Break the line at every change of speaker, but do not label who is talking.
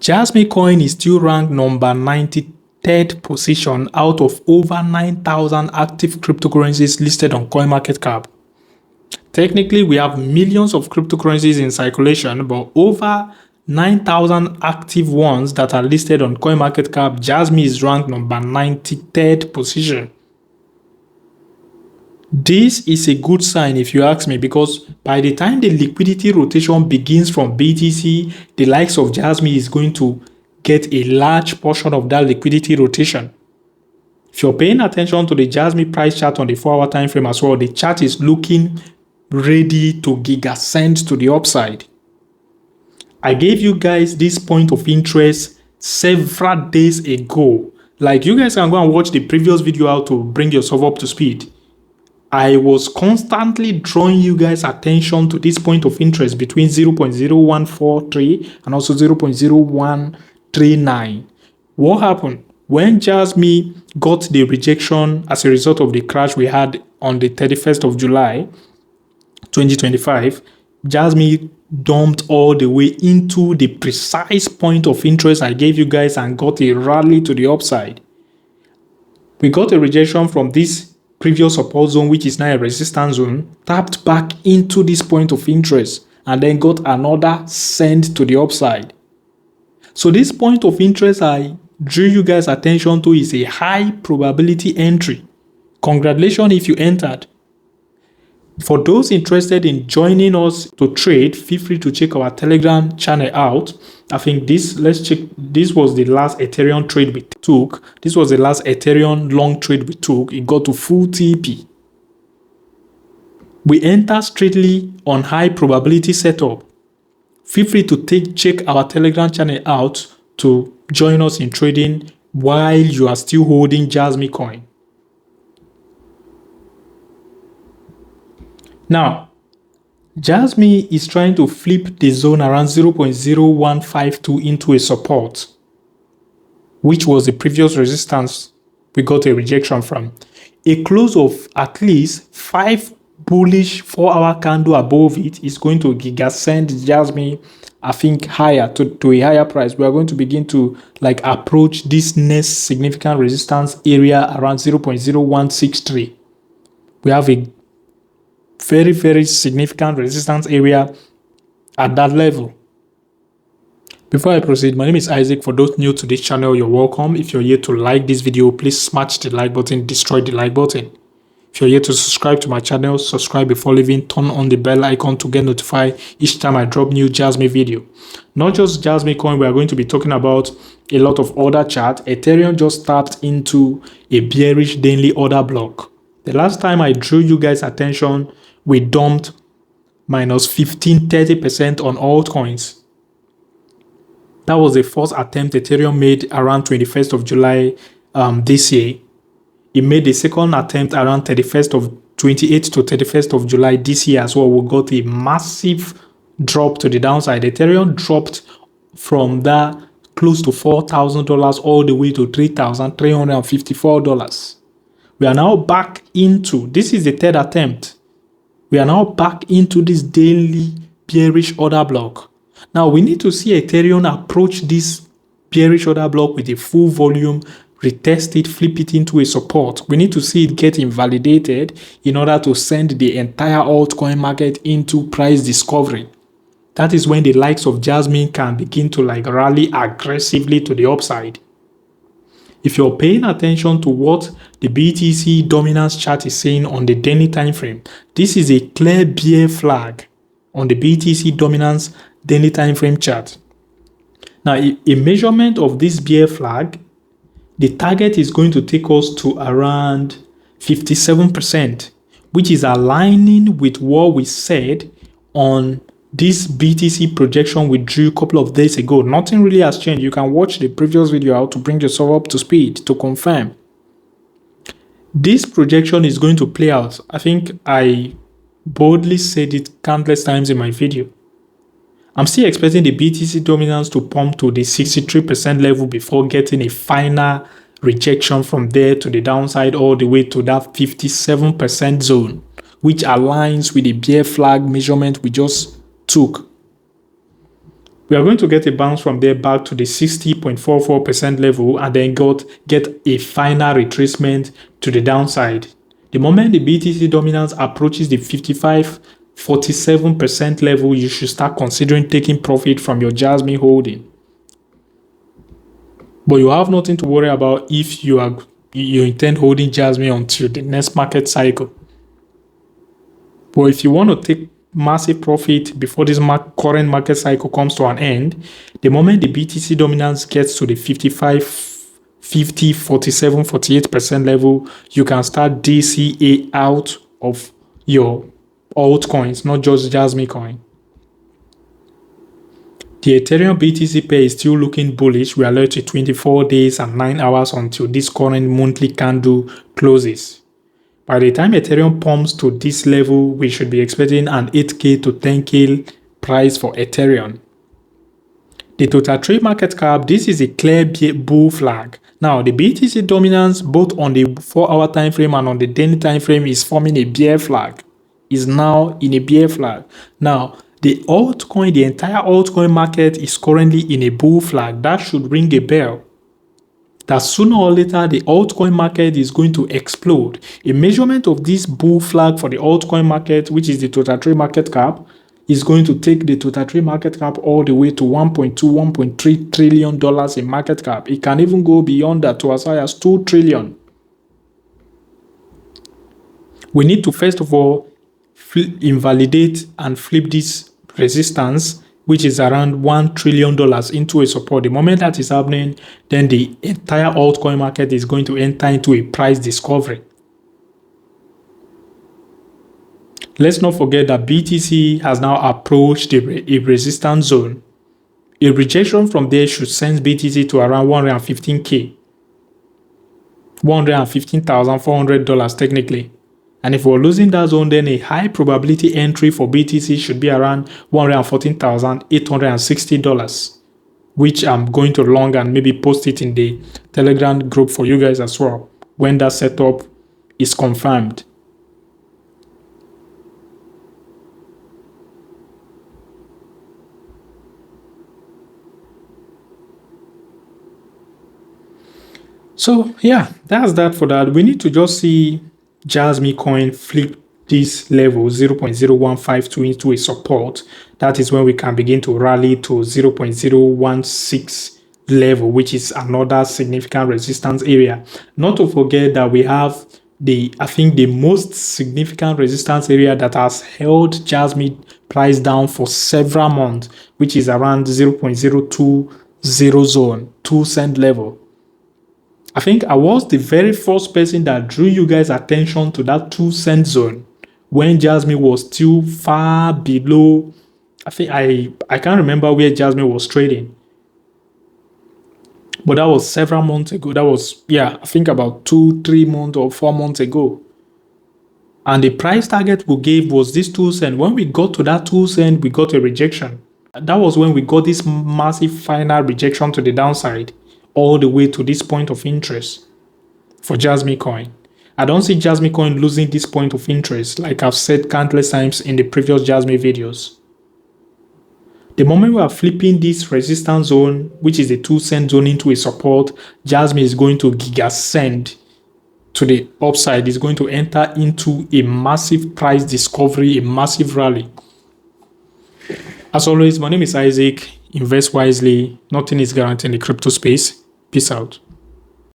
Jasmycoin is still ranked number 93rd position out of over 9,000 active cryptocurrencies listed on CoinMarketCap. Technically, we have millions of cryptocurrencies in circulation, but over 9,000 active ones that are listed on CoinMarketCap, Jasmy is ranked number 93rd position. This is a good sign if you ask me, because by the time the liquidity rotation begins from BTC, the likes of Jasmy is going to get a large portion of that liquidity rotation. If you're paying attention to the Jasmy price chart on the 4-hour time frame as well, the chart is looking ready to gigascend to the upside. I gave you guys this point of interest several days ago. Like, you guys can go and watch the previous video how to bring yourself up to speed. I was constantly drawing you guys' attention to this point of interest between 0.0143 and also 0.0139. What happened? When Jasmy got the rejection as a result of the crash we had on the 31st of July, 2025, Jasmy dumped all the way into the precise point of interest I gave you guys and got a rally to the upside. We got a rejection from this previous support zone, which is now a resistance zone, tapped back into this point of interest, and then got another send to the upside. So this point of interest I drew you guys' attention to is a high probability entry. Congratulations if you entered. For those interested in joining us to trade, feel free to check our Telegram channel out. I think let's check, this was the last Ethereum trade we took. This was the last Ethereum long trade we took. It got to full TP. We enter straightly on high probability setup. Feel free to check our Telegram channel out to join us in trading while you are still holding Jasmycoin. Now, Jasmy is trying to flip the zone around 0.0152 into a support, which was the previous resistance we got a rejection from. A close of at least 5 bullish 4-hour candle above it is going to gigascend Jasmy, I think, higher to a higher price. We are going to begin to approach this next significant resistance area around 0.0163. We have a very, very significant resistance area at that level. Before I proceed, my name is Isaac. For those new to this channel, you're welcome. If you're here to like this video, please smash the like button, destroy the like button. If you're here to subscribe to my channel, subscribe before leaving, turn on the bell icon to get notified each time I drop new Jasmy video. Not just Jasmycoin, we are going to be talking about a lot of other charts. Ethereum just tapped into a bearish daily order block. The last time I drew you guys' attention, we dumped minus 15-30% on altcoins. That was the first attempt Ethereum made around 21st of July this year. It made the second attempt around 28th to 31st of July this year as well. We got a massive drop to the downside. Ethereum dropped from that close to $4,000 all the way to $3,354. We are now back into, this is the third attempt. We are now back into this daily bearish order block. Now we need to see Ethereum approach this bearish order block with a full volume, retest it, flip it into a support. We need to see it get invalidated in order to send the entire altcoin market into price discovery. That is when the likes of Jasmy can begin to rally aggressively to the upside. If you're paying attention to what the BTC dominance chart is saying on the daily time frame, this is a clear bear flag on the BTC dominance daily time frame chart. Now, a measurement of this bear flag, the target is going to take us to around 57%, which is aligning with what we said on this BTC projection we drew a couple of days ago. Nothing really has changed. You can watch the previous video how to bring yourself up to speed to confirm. This projection is going to play out. I think I boldly said it countless times in my video. I'm still expecting the BTC dominance to pump to the 63% level before getting a final rejection from there to the downside all the way to that 57% zone, which aligns with the bear flag measurement we just took. We are going to get a bounce from there back to the 60.44% level and then get a final retracement to the downside. The moment the BTC dominance approaches the 47% level, you should start considering taking profit from your Jasmy holding. But you have nothing to worry about if you intend holding Jasmy until the next market cycle. But if you want to take massive profit before this current market cycle comes to an end, the moment the BTC dominance gets to the 55, 50, 47, 48% level, you can start DCA out of your altcoins, not just Jasmycoin. The Ethereum BTC pair is still looking bullish. We are left with 24 days and 9 hours until this current monthly candle closes. By the time Ethereum pumps to this level, we should be expecting an 8K to 10K price for Ethereum. The total trade market cap, this is a clear bull flag. Now, the BTC dominance both on the 4-hour time frame and on the daily time frame is forming a bear flag. Is now in a bear flag. Now, the entire altcoin market is currently in a bull flag. That should ring a bell. That sooner or later, the altcoin market is going to explode. A measurement of this bull flag for the altcoin market, which is the total trade market cap, is going to take the total trade market cap all the way to $1.2, $1.3 trillion in market cap. It can even go beyond that to as high as $2 trillion. We need to first of all invalidate and flip this resistance, which is around $1 trillion into a support. The moment that is happening, then the entire altcoin market is going to enter into a price discovery. Let's not forget that BTC has now approached a resistance zone. A rejection from there should send BTC to around 115K. $115,400 technically. And if we're losing that zone, then a high probability entry for BTC should be around $114,860, which I'm going to long and maybe post it in the Telegram group for you guys as well when that setup is confirmed. So yeah, that's that for that. We need to just see Jasmycoin flip this level 0.0152 into a support. That is when we can begin to rally to 0.016 level, which is another significant resistance area. Not to forget that we have I think the most significant resistance area that has held Jasmy price down for several months, which is around 0.020 zone, 2 cent level. I think I was the very first person that drew you guys' attention to that 2 cent zone when Jasmy was still far below. I think I can't remember where Jasmy was trading. But that was several months ago. That was, yeah, I think about 2, 3 months or 4 months ago. And the price target we gave was this 2 cent. When we got to that 2 cent, we got a rejection. That was when we got this massive final rejection to the downside, all the way to this point of interest for Jasmycoin. I don't see Jasmycoin losing this point of interest, like I've said countless times in the previous Jasmy videos. The moment we are flipping this resistance zone, which is the 2 cent zone, into a support, Jasmy is going to gigascend to the upside. Is going to enter into a massive price discovery, a massive rally. As always, my name is Isaac. Invest wisely. Nothing is guaranteed in the crypto space. Peace out.